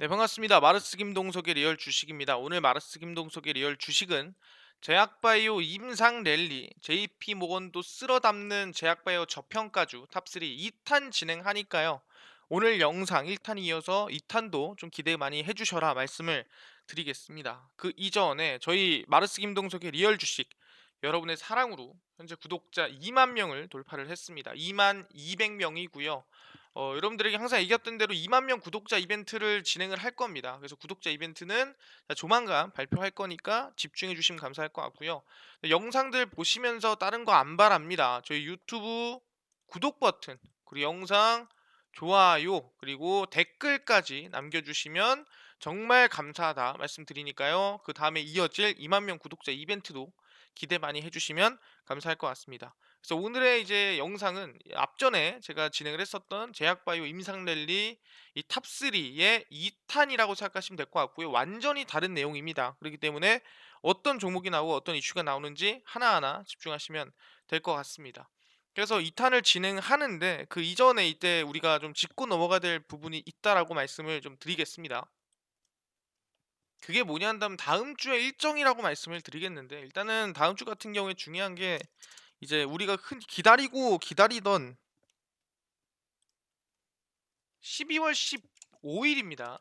네, 반갑습니다. 마르스 김동석의 리얼 주식입니다. 오늘 마르스 김동석의 리얼 주식은 제약바이오 임상 랠리, JP 모건도 쓸어 담는 제약바이오 저평가주 탑3 2탄 진행하니까요. 오늘 영상 1탄 이어서 2탄도 좀 기대 많이 해주셔라 말씀을 드리겠습니다. 그 이전에 저희 마르스 김동석의 리얼 주식 여러분의 사랑으로 현재 구독자 2만 명을 돌파를 했습니다. 2만 200명이고요. 여러분들에게 항상 얘기했던 대로 2만 명 구독자 이벤트를 진행을 할 겁니다. 그래서 구독자 이벤트는 조만간 발표할 거니까 집중해 주시면 감사할 것 같고요. 영상들 보시면서 다른 거 안 바랍니다. 저희 유튜브 구독 버튼, 그리고 영상 좋아요, 그리고 댓글까지 남겨주시면 정말 감사하다 말씀드리니까요. 그 다음에 이어질 2만 명 구독자 이벤트도 기대 많이 해주시면 감사할 것 같습니다. 그래서 오늘의 이제 영상은 앞전에 제가 진행을 했었던 제약바이오 임상랠리 이 탑3의 2탄이라고 생각하시면 될 것 같고요. 완전히 다른 내용입니다. 그렇기 때문에 어떤 종목이 나오고 어떤 이슈가 나오는지 하나하나 집중하시면 될 것 같습니다. 그래서 2탄을 진행하는데 그 이전에 이때 우리가 좀 짚고 넘어가야 될 부분이 있다라고 말씀을 좀 드리겠습니다. 그게 뭐냐 한다면 다음 주에 일정이라고 말씀을 드리겠는데, 일단은 다음 주 같은 경우에 중요한 게 이제 우리가 흔히 기다리고 기다리던 12월 15일입니다.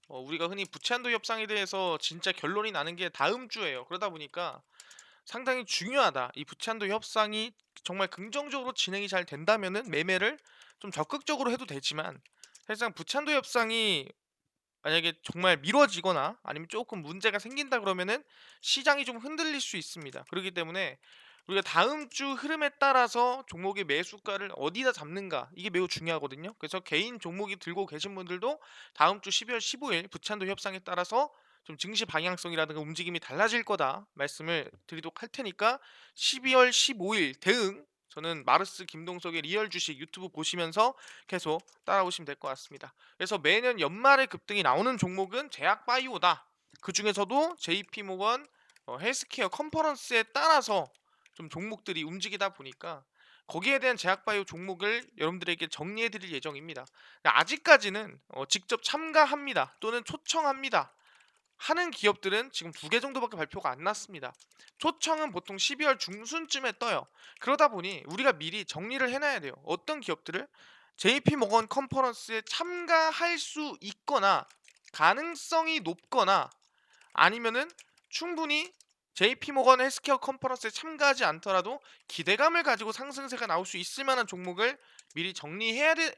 우리가 흔히 부채한도 협상에 대해서 진짜 결론이 나는 게 다음 주예요. 그러다 보니까 상당히 중요하다. 이 부채한도 협상이 정말 긍정적으로 진행이 잘 된다면은 매매를 좀 적극적으로 해도 되지만, 사실상 부채한도 협상이 만약에 정말 미뤄지거나 아니면 조금 문제가 생긴다 그러면은 시장이 좀 흔들릴 수 있습니다. 그렇기 때문에 우리가 다음 주 흐름에 따라서 종목의 매수가를 어디다 잡는가, 이게 매우 중요하거든요. 그래서 개인 종목이 들고 계신 분들도 다음 주 12월 15일 부찬도 협상에 따라서 좀 증시 방향성이라든가 움직임이 달라질 거다 말씀을 드리도록 할 테니까 12월 15일 대응, 저는 마르스 김동석의 리얼 주식 유튜브 보시면서 계속 따라오시면 될 것 같습니다. 그래서 매년 연말에 급등이 나오는 종목은 제약바이오다. 그 중에서도 JP모건 헬스케어 컨퍼런스에 따라서 좀 종목들이 움직이다 보니까 거기에 대한 제약바이오 종목을 여러분들에게 정리해 드릴 예정입니다. 아직까지는 직접 참가합니다, 또는 초청합니다 하는 기업들은 지금 2개 정도밖에 발표가 안 났습니다. 초청은 보통 12월 중순쯤에 떠요. 그러다 보니 우리가 미리 정리를 해놔야 돼요. 어떤 기업들을 JP모건 컨퍼런스에 참가할 수 있거나 가능성이 높거나, 아니면은 충분히 JP모건 헬스케어 컨퍼런스에 참가하지 않더라도 기대감을 가지고 상승세가 나올 수 있을 만한 종목을 미리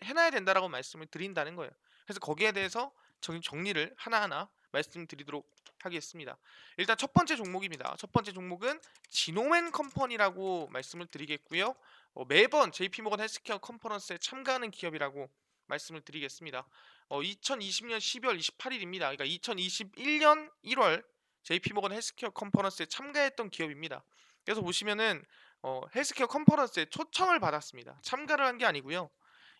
해놔야 된다라고 말씀을 드린다는 거예요. 그래서 거기에 대해서 정리를 하나하나 말씀드리도록 하겠습니다. 일단 첫 번째 종목입니다. 첫 번째 종목은 지노맨 컴퍼니라고 말씀을 드리겠고요. 매번 JP모건 헬스케어 컨퍼런스에 참가하는 기업이라고 말씀을 드리겠습니다. 2020년 12월 28일입니다. 그러니까 2021년 1월 JP모건 헬스케어 컨퍼런스에 참가했던 기업입니다. 그래서 보시면은 헬스케어 컨퍼런스에 초청을 받았습니다. 참가를 한 게 아니고요.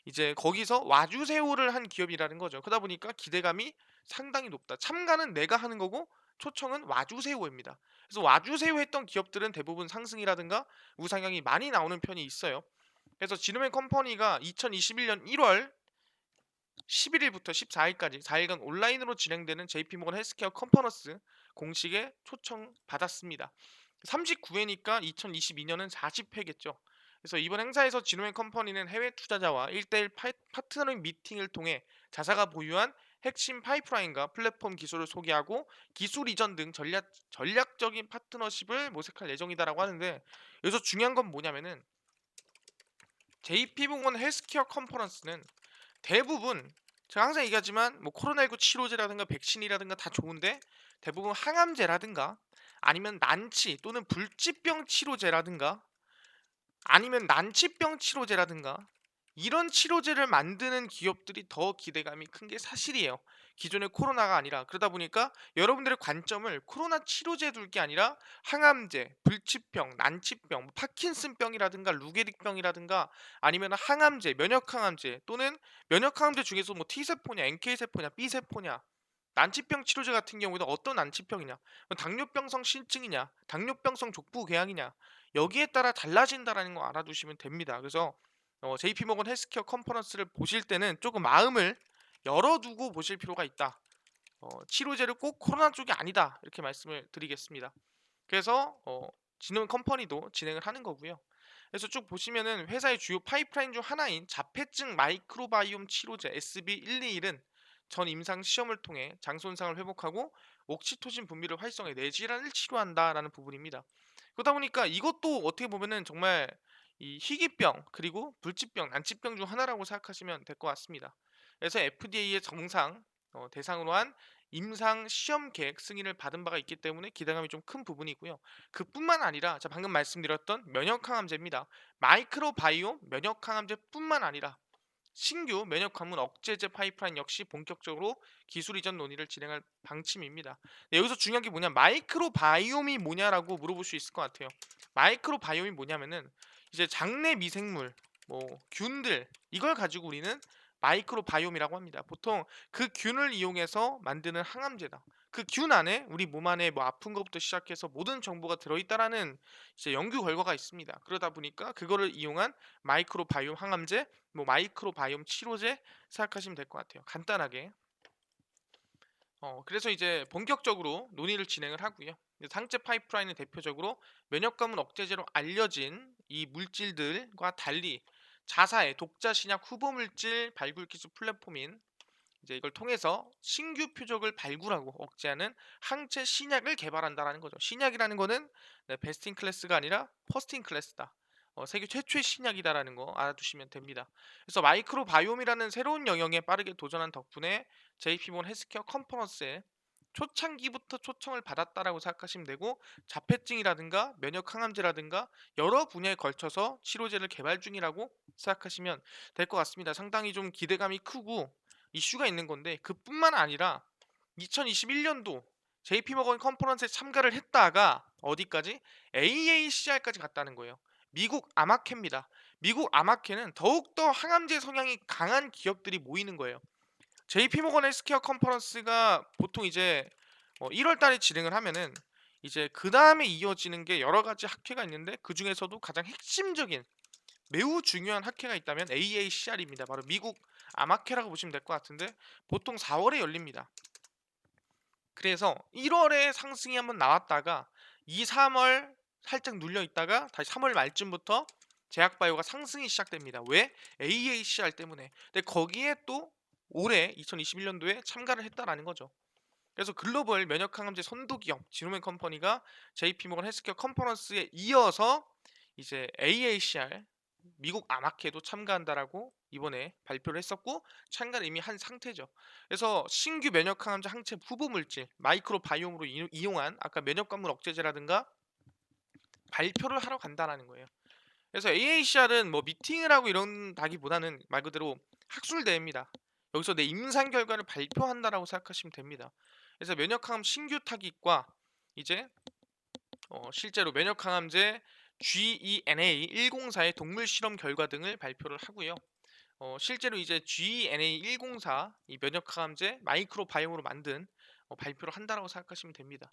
이제 거기서 와주세요를 한 기업이라는 거죠. 그러다 보니까 기대감이 상당히 높다. 참가는 내가 하는 거고 초청은 와주세요입니다. 그래서 와주세요 했던 기업들은 대부분 상승이라든가 우상향이 많이 나오는 편이 있어요. 그래서 지노맨 컴퍼니가 2021년 1월 11일부터 14일까지 4일간 온라인으로 진행되는 JP모건 헬스케어 컨퍼런스 공식에 초청받았습니다. 39회니까 2022년은 40회겠죠. 그래서 이번 행사에서 진호행 컴퍼니는 해외 투자자와 1대1 파트너링 미팅을 통해 자사가 보유한 핵심 파이프라인과 플랫폼 기술을 소개하고 기술 이전 등 전략적인 파트너십을 모색할 예정이다라고 하는데, 여기서 중요한 건 뭐냐면은 JP모건 헬스케어 컨퍼런스는 대부분, 제가 항상 얘기하지만 뭐 코로나19 치료제라든가 백신이라든가 다 좋은데 대부분 항암제라든가 아니면 난치 또는 불치병 치료제라든가 아니면 난치병 치료제라든가 이런 치료제를 만드는 기업들이 더 기대감이 큰 게 사실이에요. 기존의 코로나가 아니라. 그러다 보니까 여러분들의 관점을 코로나 치료제에 둘 게 아니라 항암제, 불치병, 난치병, 뭐 파킨슨병이라든가 루게릭병이라든가 아니면 항암제, 면역항암제 또는 면역항암제 중에서 뭐 T세포냐, NK세포냐, B세포냐, 난치병 치료제 같은 경우에도 어떤 난치병이냐, 뭐 당뇨병성 신증이냐, 당뇨병성 족부궤양이냐, 여기에 따라 달라진다라는 거 알아두시면 됩니다. 그래서 JP모건 헬스케어 컨퍼런스를 보실 때는 조금 마음을 열어두고 보실 필요가 있다. 치료제를 꼭 코로나 쪽이 아니다 이렇게 말씀을 드리겠습니다. 그래서 진흥 컴퍼니도 진행을 하는 거고요. 그래서 쭉 보시면은 회사의 주요 파이프라인 중 하나인 자폐증 마이크로바이옴 치료제 SB121은 전 임상 시험을 통해 장 손상을 회복하고 옥시토신 분비를 활성화해 뇌질환을 치료한다라는 부분입니다. 그러다 보니까 이것도 어떻게 보면은 정말 이 희귀병 그리고 불치병, 난치병 중 하나라고 생각하시면 될 것 같습니다. 그래서 FDA의 정상 대상으로 한 임상 시험 계획 승인을 받은 바가 있기 때문에 기대감이 좀 큰 부분이고요. 그뿐만 아니라 자 방금 말씀드렸던 면역 항암제입니다. 마이크로바이옴 면역 항암제뿐만 아니라 신규 면역 관문 억제제 파이프라인 역시 본격적으로 기술 이전 논의를 진행할 방침입니다. 네, 여기서 중요한 게 뭐냐, 마이크로바이옴이 뭐냐라고 물어볼 수 있을 것 같아요. 마이크로바이옴이 뭐냐면은 이제 장내 미생물, 뭐 균들 이걸 가지고 우리는 마이크로바이옴이라고 합니다. 보통 그 균을 이용해서 만드는 항암제다. 그 균 안에 우리 몸 안에 뭐 아픈 것부터 시작해서 모든 정보가 들어있다라는 이제 연구 결과가 있습니다. 그러다 보니까 그거를 이용한 마이크로바이옴 항암제, 뭐 마이크로바이옴 치료제 생각하시면 될 것 같아요. 간단하게. 그래서 이제 본격적으로 논의를 진행을 하고요. 상체 파이프라인은 대표적으로 면역 관문 억제제로 알려진 이 물질들과 달리 자사의 독자 신약 후보 물질 발굴 기술 플랫폼인 이제 이걸 통해서 신규 표적을 발굴하고 억제하는 항체 신약을 개발한다라는 거죠. 신약이라는 거는 네, 베스트 인 클래스가 아니라 퍼스트 인 클래스다. 세계 최초의 신약이다라는 거 알아두시면 됩니다. 그래서 마이크로바이옴이라는 새로운 영역에 빠르게 도전한 덕분에 JP모건 헬스케어 컨퍼런스에 초창기부터 초청을 받았다라고 생각하시면 되고, 자폐증이라든가 면역 항암제라든가 여러 분야에 걸쳐서 치료제를 개발 중이라고 생각하시면 될 것 같습니다. 상당히 좀 기대감이 크고 이슈가 있는 건데, 그뿐만 아니라 2021년도 JP모건 컨퍼런스에 참가를 했다가 어디까지? AACR까지 갔다는 거예요. 미국 아마케입니다. 미국 아마케는 더욱더 항암제 성향이 강한 기업들이 모이는 거예요. JP모건 헬스케어 컨퍼런스가 보통 이제 1월 달에 진행을 하면은 이제 그 다음에 이어지는 게 여러 가지 학회가 있는데, 그 중에서도 가장 핵심적인 매우 중요한 학회가 있다면 AACR입니다. 바로 미국 아마케라고 보시면 될 것 같은데, 보통 4월에 열립니다. 그래서 1월에 상승이 한번 나왔다가 2, 3월 살짝 눌려 있다가 다시 3월 말쯤부터 제약바이오가 상승이 시작됩니다. 왜? AACR 때문에. 근데 거기에 또 올해 2021년도에 참가를 했다라는 거죠. 그래서 글로벌 면역 항암제 선도 기업 지노맨 컴퍼니가 JP모건 헬스케어 컨퍼런스에 이어서 이제 AACR 미국 아마케도 참가한다라고 이번에 발표를 했었고, 참가를 이미 한 상태죠. 그래서 신규 면역 항암제 항체 후보 물질 마이크로바이옴으로 이용한 아까 면역 관문 억제제라든가 발표를 하러 간다라는 거예요. 그래서 AACR은 뭐 미팅을 하고 이런다기보다는 말 그대로 학술 대회입니다. 여기서 내 임상 결과를 발표한다라고 생각하시면 됩니다. 그래서 면역항암 신규 타깃과 이제 실제로 면역항암제 GENA104의 동물 실험 결과 등을 발표를 하고요. 실제로 이제 GENA104 이 면역항암제 마이크로바이옴으로 만든 발표를 한다라고 생각하시면 됩니다.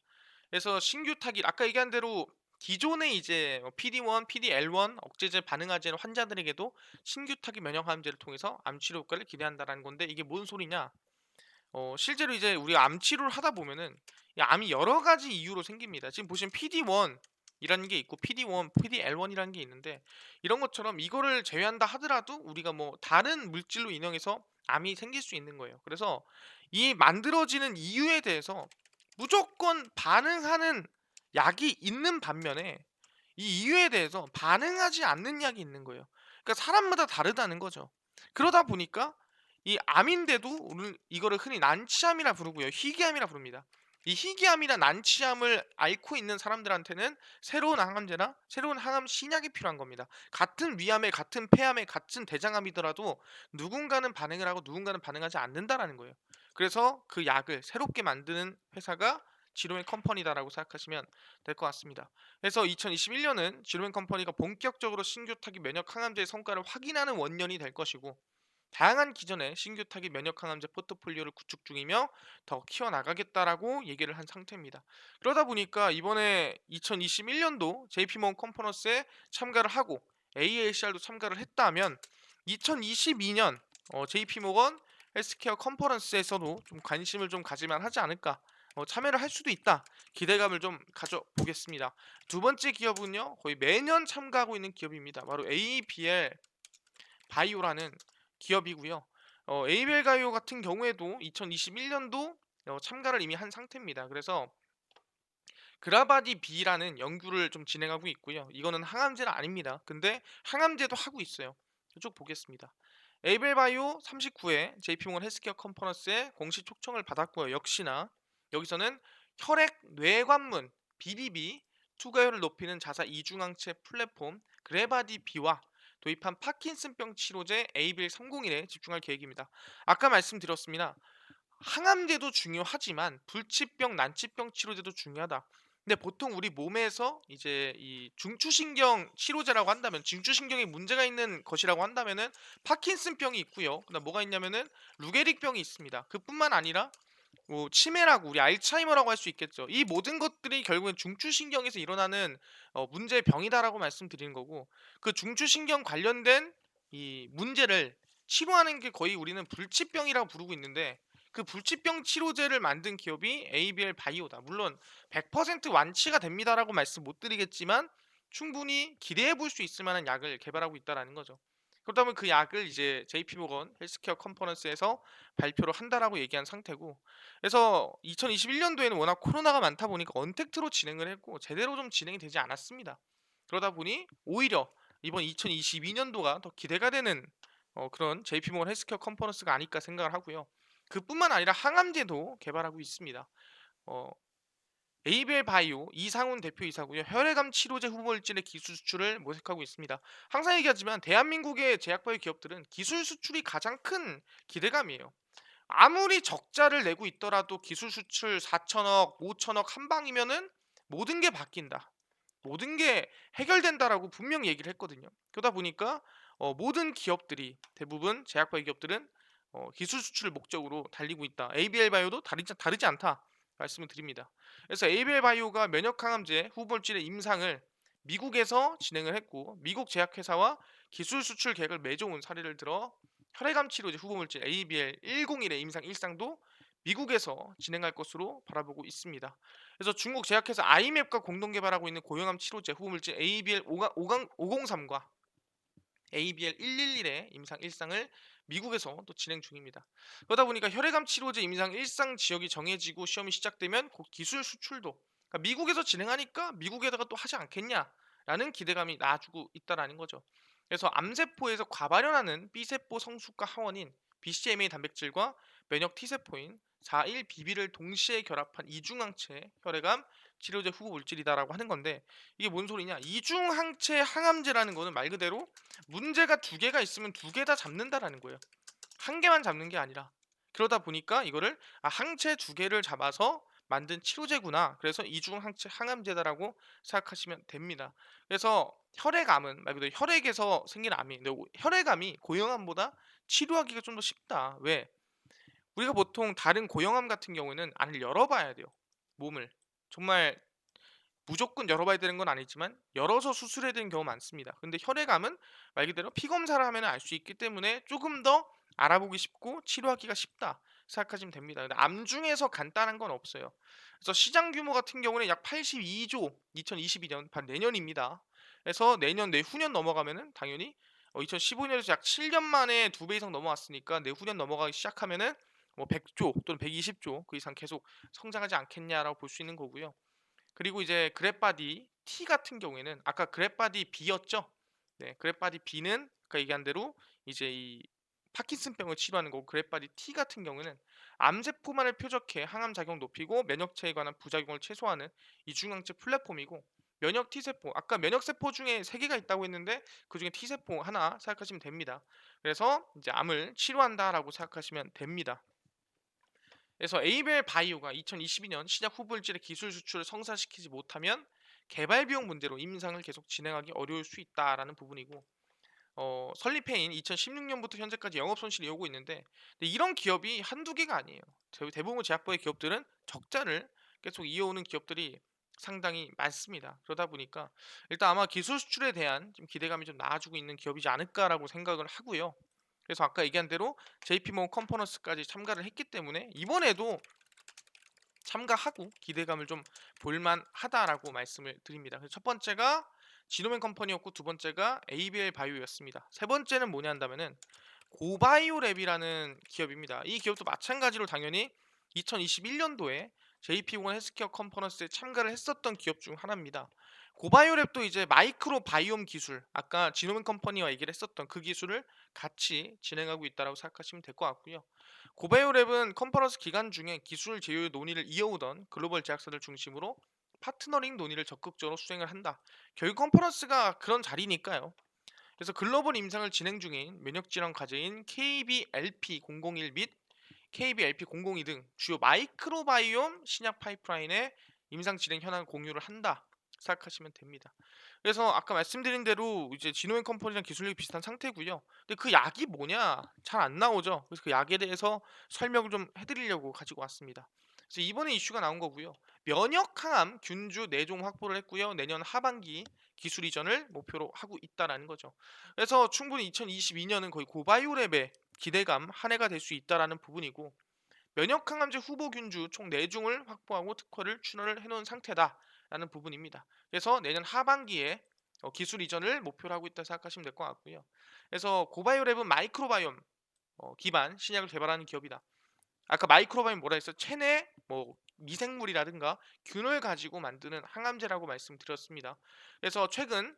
그래서 신규 타깃 아까 얘기한 대로 기존의 이제 PD1, PD-L1 억제제 반응하지 않은 환자들에게도 신규 타깃 면역항암제를 통해서 암 치료 효과를 기대한다라는 건데, 이게 뭔 소리냐? 실제로 이제 우리가 암 치료를 하다 보면은 이 암이 여러 가지 이유로 생깁니다. 지금 보시면 PD1 이라는 게 있고 PD1, PD-L1이라는 게 있는데, 이런 것처럼 이거를 제외한다 하더라도 우리가 뭐 다른 물질로 인해서 암이 생길 수 있는 거예요. 그래서 이 만들어지는 이유에 대해서 무조건 반응하는 약이 있는 반면에 이 이유에 대해서 반응하지 않는 약이 있는 거예요. 그러니까 사람마다 다르다는 거죠. 그러다 보니까 이 암인데도 오늘 이거를 흔히 난치암이라 부르고요. 희귀암이라 부릅니다. 이 희귀암이나 난치암을 앓고 있는 사람들한테는 새로운 항암제나 새로운 항암 신약이 필요한 겁니다. 같은 위암에 같은 폐암에 같은 대장암이더라도 누군가는 반응을 하고 누군가는 반응하지 않는다라는 거예요. 그래서 그 약을 새롭게 만드는 회사가 지로엔 컴퍼니다라고 생각하시면 될 것 같습니다. 그래서 2021년은 지로엔 컴퍼니가 본격적으로 신규 타기 면역 항암제의 성과를 확인하는 원년이 될 것이고, 다양한 기존의 신규 타깃 면역 항암제 포트폴리오를 구축 중이며 더 키워나가겠다라고 얘기를 한 상태입니다. 그러다 보니까 이번에 2021년도 JP모건 컨퍼런스에 참가를 하고 AACR도 참가를 했다면 2022년 JP모건 헬스케어 컨퍼런스에서도 좀 관심을 좀 가질만 하지 않을까, 참여를 할 수도 있다, 기대감을 좀 가져보겠습니다. 두 번째 기업은요, 거의 매년 참가하고 있는 기업입니다. 바로 ABL 바이오라는 기업이고요. ABL 바이오 같은 경우에도 2021년도 참가를 이미 한 상태입니다. 그래서 그라바디 B라는 연구를 좀 진행하고 있고요. 이거는 항암제는 아닙니다. 근데 항암제도 하고 있어요. 쭉 보겠습니다. 에이벨 바이오 39회 JP모건 헬스케어 컨퍼런스에 공식 초청을 받았고요. 역시나 여기서는 혈액 뇌관문 BBB 투과율을 높이는 자사 이중항체 플랫폼 그래바디 B와 도입한 파킨슨병 치료제 에이빌 301에 집중할 계획입니다. 아까 말씀드렸습니다. 항암제도 중요하지만 불치병, 난치병 치료제도 중요하다. 근데 보통 우리 몸에서 이제 이 중추신경 치료제라고 한다면, 중추신경에 문제가 있는 것이라고 한다면은 파킨슨병이 있고요. 그다음 뭐가 있냐면은 루게릭병이 있습니다. 그뿐만 아니라 뭐 치매라고, 우리 알츠하이머라고 할 수 있겠죠. 이 모든 것들이 결국엔 중추신경에서 일어나는 문제의 병이다라고 말씀드리는 거고, 그 중추신경 관련된 이 문제를 치료하는 게 거의 우리는 불치병이라고 부르고 있는데, 그 불치병 치료제를 만든 기업이 ABL 바이오다. 물론 100% 완치가 됩니다라고 말씀 못 드리겠지만 충분히 기대해 볼 수 있을 만한 약을 개발하고 있다라는 거죠. 그렇다면 그 약을 이제 JP모건 헬스케어 컨퍼런스에서 발표를 한다라고 얘기한 상태고, 그래서 2021년도에는 워낙 코로나가 많다 보니까 언택트로 진행을 했고 제대로 좀 진행이 되지 않았습니다. 그러다 보니 오히려 이번 2022년도가 더 기대가 되는 그런 JP모건 헬스케어 컨퍼런스가 아닐까 생각을 하고요. 그뿐만 아니라 항암제도 개발하고 있습니다. 어, 에이벨 바이오 이상훈 대표이사고요. 혈액암 치료제 후보물질의 기술 수출을 모색하고 있습니다. 항상 얘기하지만 대한민국의 제약바이오 기업들은 기술 수출이 가장 큰 기대감이에요. 아무리 적자를 내고 있더라도 기술 수출 4천억, 5천억 한 방이면은 모든 게 바뀐다, 모든 게 해결된다라고 분명히 얘기를 했거든요. 그러다 보니까 모든 기업들이, 대부분 제약바이오 기업들은 기술 수출을 목적으로 달리고 있다. ABL 바이오도 다르지 않다 말씀을 드립니다. 그래서 ABL 바이오가 면역 항암제 후보물질의 임상을 미국에서 진행을 했고, 미국 제약회사와 기술 수출 계획을 맺어온 사례를 들어 혈액암 치료제 후보물질 ABL 101의 임상 일상도 미국에서 진행할 것으로 바라보고 있습니다. 그래서 중국 제약회사 아이맵과 공동 개발하고 있는 고형암 치료제 후보물질 ABL 503과 ABL 111의 임상 1상을 미국에서 또 진행 중입니다. 그러다 보니까 혈액암 치료제 임상 1상 지역이 정해지고 시험이 시작되면 곧 기술 수출도, 그러니까 미국에서 진행하니까 미국에다가 또 하지 않겠냐라는 기대감이 나아주고 있다라는 거죠. 그래서 암세포에서 과발현하는 B세포 성숙과 하원인 BCMA 단백질과 면역 T세포인 41BB를 동시에 결합한 이중항체 혈액암 치료제 후보 물질이다라고 하는 건데, 이게 뭔 소리냐? 이중항체 항암제라는 거는 말 그대로 문제가 두 개가 있으면 두 개 다 잡는다라는 거예요. 한 개만 잡는 게 아니라. 그러다 보니까 이거를 항체 두 개를 잡아서 만든 치료제구나. 그래서 이중 항체 항암제다라고 생각하시면 됩니다. 그래서 혈액암은 말 그대로 혈액에서 생긴 암이, 근데 혈액암이 고형암보다 치료하기가 좀 더 쉽다. 왜? 우리가 보통 다른 고형암 같은 경우에는 안을 열어봐야 돼요. 몸을. 정말 무조건 열어봐야 되는 건 아니지만 열어서 수술해야 되는 경우가 많습니다. 근데 혈액암은 말 그대로 피 검사를 하면 알 수 있기 때문에 조금 더 알아보기 쉽고 치료하기가 쉽다 생각하시면 됩니다. 근데 암 중에서 간단한 건 없어요. 그래서 시장 규모 같은 경우는 약 82조, 2022년 바로 내년입니다. 그래서 내년 내후년 넘어가면은 당연히 2015년에서 약 7년 만에 2배 이상 넘어왔으니까 내후년 넘어가기 시작하면은 뭐 100조 또는 120조 그 이상 계속 성장하지 않겠냐라고 볼 수 있는 거고요. 그리고 이제 그랩바디 T 같은 경우에는 아까 그랩바디 B였죠? 네, 그랩바디 B는 아까 얘기한 대로 이제 이 파킨슨병을 치료하는 거고, 그랩바디 T 같은 경우는 암세포만을 표적해 항암 작용 높이고 면역체에 관한 부작용을 최소화하는 이중항체 플랫폼이고, 면역 T세포, 아까 면역세포 중에 세 개가 있다고 했는데 그중에 T세포 하나 생각하시면 됩니다. 그래서 이제 암을 치료한다라고 생각하시면 됩니다. 그래서 에이벨 바이오가 2022년 신약 후보물질의 기술 수출을 성사시키지 못하면 개발 비용 문제로 임상을 계속 진행하기 어려울 수 있다라는 부분이고, 설립해인 2016년부터 현재까지 영업 손실이 오고 있는데, 근데 이런 기업이 한두 개가 아니에요. 대부분 제약바의 기업들은 적자를 계속 이어오는 기업들이 상당히 많습니다. 그러다 보니까 일단 아마 기술 수출에 대한 좀 기대감이 좀 나아지고 있는 기업이지 않을까라고 생각을 하고요. 그래서 아까 얘기한 대로 JP모건 컨퍼런스까지 참가를 했기 때문에 이번에도 참가하고 기대감을 좀 볼만하다라고 말씀을 드립니다. 그래서 첫 번째가 지노맨 컴퍼니였고 두 번째가 ABL 바이오였습니다. 세 번째는 뭐냐 한다면은 고바이오랩이라는 기업입니다. 이 기업도 마찬가지로 당연히 2021년도에 JP모건 헬스케어 컨퍼런스에 참가를 했었던 기업 중 하나입니다. 고바이오랩도 이제 마이크로 바이옴 기술, 아까 지노맨 컴퍼니와 얘기를 했었던 그 기술을 같이 진행하고 있다라고 생각하시면 될 것 같고요. 고바이오랩은 컨퍼런스 기간 중에 기술 제휴 논의를 이어오던 글로벌 제약사들 중심으로 파트너링 논의를 적극적으로 수행을 한다. 결국 컨퍼런스가 그런 자리니까요. 그래서 글로벌 임상을 진행 중인 면역질환 과제인 KBLP001 및 KBLP002 등 주요 마이크로바이옴 신약 파이프라인의 임상 진행 현황을 공유를 한다 생각하시면 됩니다. 그래서 아까 말씀드린 대로 이제 지노앤 컴퍼니랑 기술력이 비슷한 상태고요. 근데 그 약이 뭐냐 잘 안 나오죠. 그래서 그 약에 대해서 설명을 좀 해드리려고 가지고 왔습니다. 그래서 이번에 이슈가 나온 거고요. 면역 항암 균주 4종 확보를 했고요. 내년 하반기 기술 이전을 목표로 하고 있다라는 거죠. 그래서 충분히 2022년은 거의 고바이오랩의 기대감 한 해가 될 수 있다라는 부분이고, 면역 항암제 후보 균주 총 4종을 확보하고 특허를 출원을 해놓은 상태다라는 부분입니다. 그래서 내년 하반기에 기술 이전을 목표로 하고 있다 생각하시면 될 것 같고요. 그래서 고바이오랩은 마이크로바이옴 기반 신약을 개발하는 기업이다. 아까 마이크로바이옴 뭐라 했어요? 체내 뭐 미생물이라든가 균을 가지고 만드는 항암제라고 말씀드렸습니다. 그래서 최근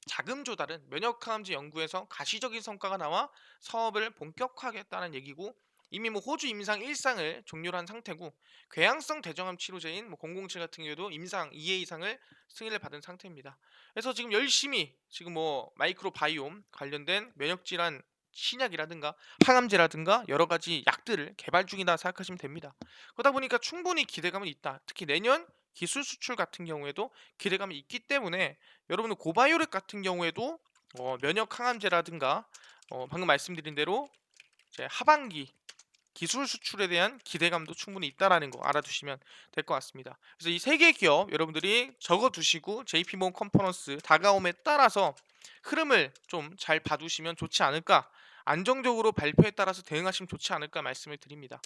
자금 조달은 면역항암제 연구에서 가시적인 성과가 나와 사업을 본격화하겠다는 얘기고, 이미 뭐 호주 임상 1상을 종료한 상태고, 궤양성 대정암 치료제인 뭐 007 같은 경우도 임상 2회 이상을 승인을 받은 상태입니다. 그래서 지금 열심히 지금 뭐 마이크로바이옴 관련된 면역 질환 신약이라든가 항암제라든가 여러 가지 약들을 개발 중이다 생각하시면 됩니다. 그러다 보니까 충분히 기대감은 있다. 특히 내년 기술 수출 같은 경우에도 기대감이 있기 때문에 여러분들 고바이오렉 같은 경우에도 면역 항암제라든가 방금 말씀드린 대로 이제 하반기 기술 수출에 대한 기대감도 충분히 있다라는 거 알아두시면 될 것 같습니다. 그래서 이 세 개 기업 여러분들이 적어두시고 JP모건 컨퍼런스 다가옴에 따라서 흐름을 좀 잘 봐두시면 좋지 않을까, 안정적으로 발표에 따라서 대응하시면 좋지 않을까 말씀을 드립니다.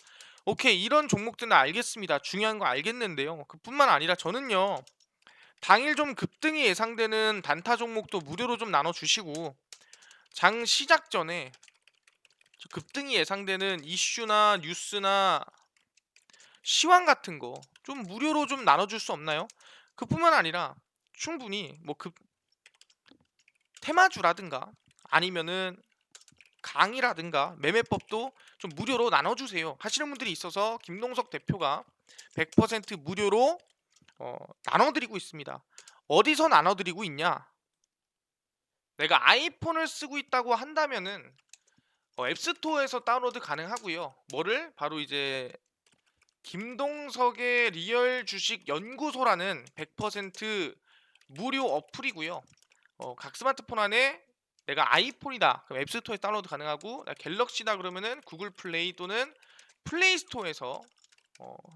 오케이, 이런 종목들은 알겠습니다. 중요한 거 알겠는데요. 그뿐만 아니라 저는요, 당일 좀 급등이 예상되는 단타 종목도 무료로 좀 나눠주시고, 장 시작 전에 급등이 예상되는 이슈나 뉴스나 시황 같은 거 좀 무료로 좀 나눠줄 수 없나요? 그뿐만 아니라 충분히 뭐 급 테마주라든가 아니면은 강의라든가 매매법도 좀 무료로 나눠주세요 하시는 분들이 있어서 김동석 대표가 100% 무료로 나눠드리고 있습니다. 어디서 나눠드리고 있냐? 내가 아이폰을 쓰고 있다고 한다면은 앱스토어에서 다운로드 가능하고요. 뭐를 바로 이제 김동석의 리얼 주식 연구소라는 100% 무료 어플이고요. 각 스마트폰 안에 내가 아이폰이다 그럼 앱스토어에 다운로드 가능하고, 나 갤럭시다 그러면은 구글 플레이 또는 플레이 스토어에서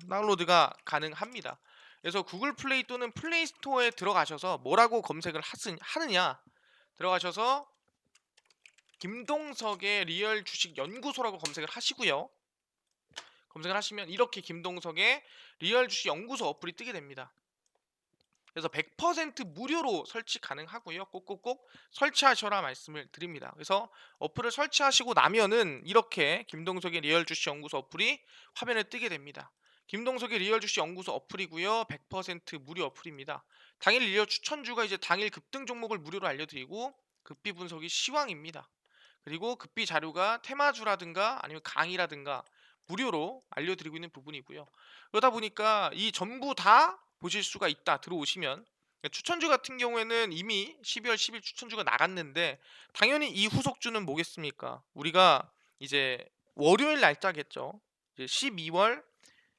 다운로드가 가능합니다. 그래서 구글 플레이 또는 플레이 스토어에 들어가셔서 뭐라고 검색을 하느냐, 들어가셔서 김동석의 리얼 주식 연구소라고 검색을 하시고요. 검색을 하시면 이렇게 김동석의 리얼 주식 연구소 어플이 뜨게 됩니다. 그래서 100% 무료로 설치 가능하고요. 꼭꼭꼭 설치하셔라 말씀을 드립니다. 그래서 어플을 설치하시고 나면은 이렇게 김동석의 리얼 주식 연구소 어플이 화면에 뜨게 됩니다. 김동석의 리얼 주식 연구소 어플이고요. 100% 무료 어플입니다. 당일 리얼 추천주가 이제 당일 급등 종목을 무료로 알려드리고, 급비 분석이 시황입니다. 그리고 급비 자료가 테마주라든가 아니면 강의라든가 무료로 알려드리고 있는 부분이고요. 그러다 보니까 이 전부 다 보실 수가 있다 들어오시면. 추천주 같은 경우에는 이미 12월 10일 추천주가 나갔는데 당연히 이 후속주는 뭐겠습니까? 우리가 이제 월요일 날짜겠죠. 이제 12월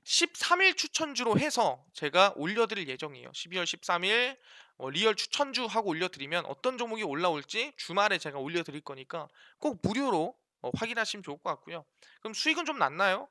13일 추천주로 해서 제가 올려드릴 예정이에요. 12월 13일 리얼 추천주 하고 올려드리면 어떤 종목이 올라올지 주말에 제가 올려드릴 거니까 꼭 무료로 확인하시면 좋을 것 같고요. 그럼 수익은 좀 났나요?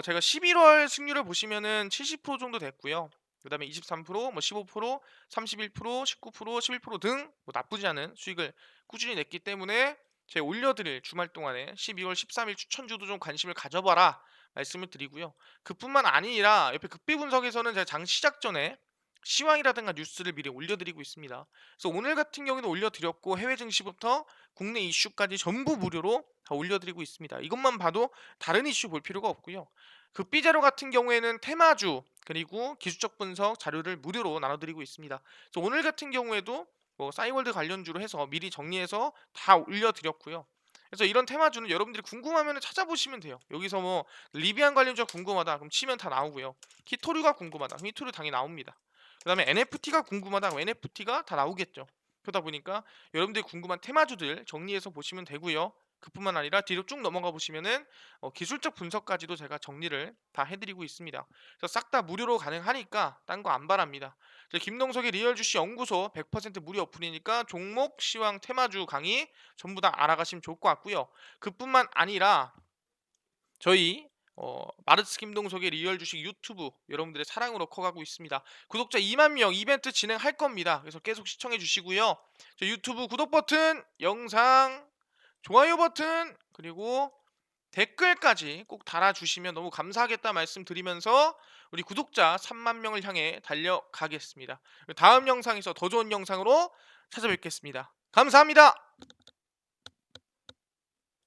제가 11월 승률을 보시면은 70% 정도 됐고요. 그 다음에 23%, 뭐 15%, 31%, 19%, 11%등 뭐 나쁘지 않은 수익을 꾸준히 냈기 때문에 제가 올려드릴 주말 동안에 12월 13일 추천주도 좀 관심을 가져봐라 말씀을 드리고요. 그뿐만 아니라 옆에 극비 분석에서는 제가 장 시작 전에 시황이라든가 뉴스를 미리 올려드리고 있습니다. 그래서 오늘 같은 경우는 올려드렸고 해외 증시부터 국내 이슈까지 전부 무료로 다 올려드리고 있습니다. 이것만 봐도 다른 이슈 볼 필요가 없고요. 극비자료 같은 경우에는 테마주 그리고 기술적 분석 자료를 무료로 나눠드리고 있습니다. 그래서 오늘 같은 경우에도 뭐 싸이월드 관련주로 해서 미리 정리해서 다 올려드렸고요. 그래서 이런 테마주는 여러분들이 궁금하면 찾아보시면 돼요. 여기서 뭐 리비안 관련주가 궁금하다 그럼 치면 다 나오고요. 히토류가 궁금하다 그럼 히토류 당연히 나옵니다. 그다음에 NFT가 궁금하다 그럼 NFT가 다 나오겠죠. 그러다 보니까 여러분들이 궁금한 테마주들 정리해서 보시면 되고요. 그뿐만 아니라 뒤로 쭉 넘어가 보시면은 기술적 분석까지도 제가 정리를 다 해드리고 있습니다. 그래서 싹 다 무료로 가능하니까 딴 거 안 바랍니다. 김동석의 리얼 주식 연구소 100% 무료 어플이니까 종목, 시황, 테마주 강의 전부 다 알아가시면 좋을 것 같고요. 그뿐만 아니라 저희 마르츠 김동석의 리얼 주식 유튜브 여러분들의 사랑으로 커가고 있습니다. 구독자 2만 명 이벤트 진행할 겁니다. 그래서 계속 시청해 주시고요. 저 유튜브 구독 버튼, 영상 좋아요 버튼 그리고 댓글까지 꼭 달아주시면 너무 감사하겠다 말씀드리면서 우리 구독자 3만 명을 향해 달려가겠습니다. 다음 영상에서 더 좋은 영상으로 찾아뵙겠습니다. 감사합니다.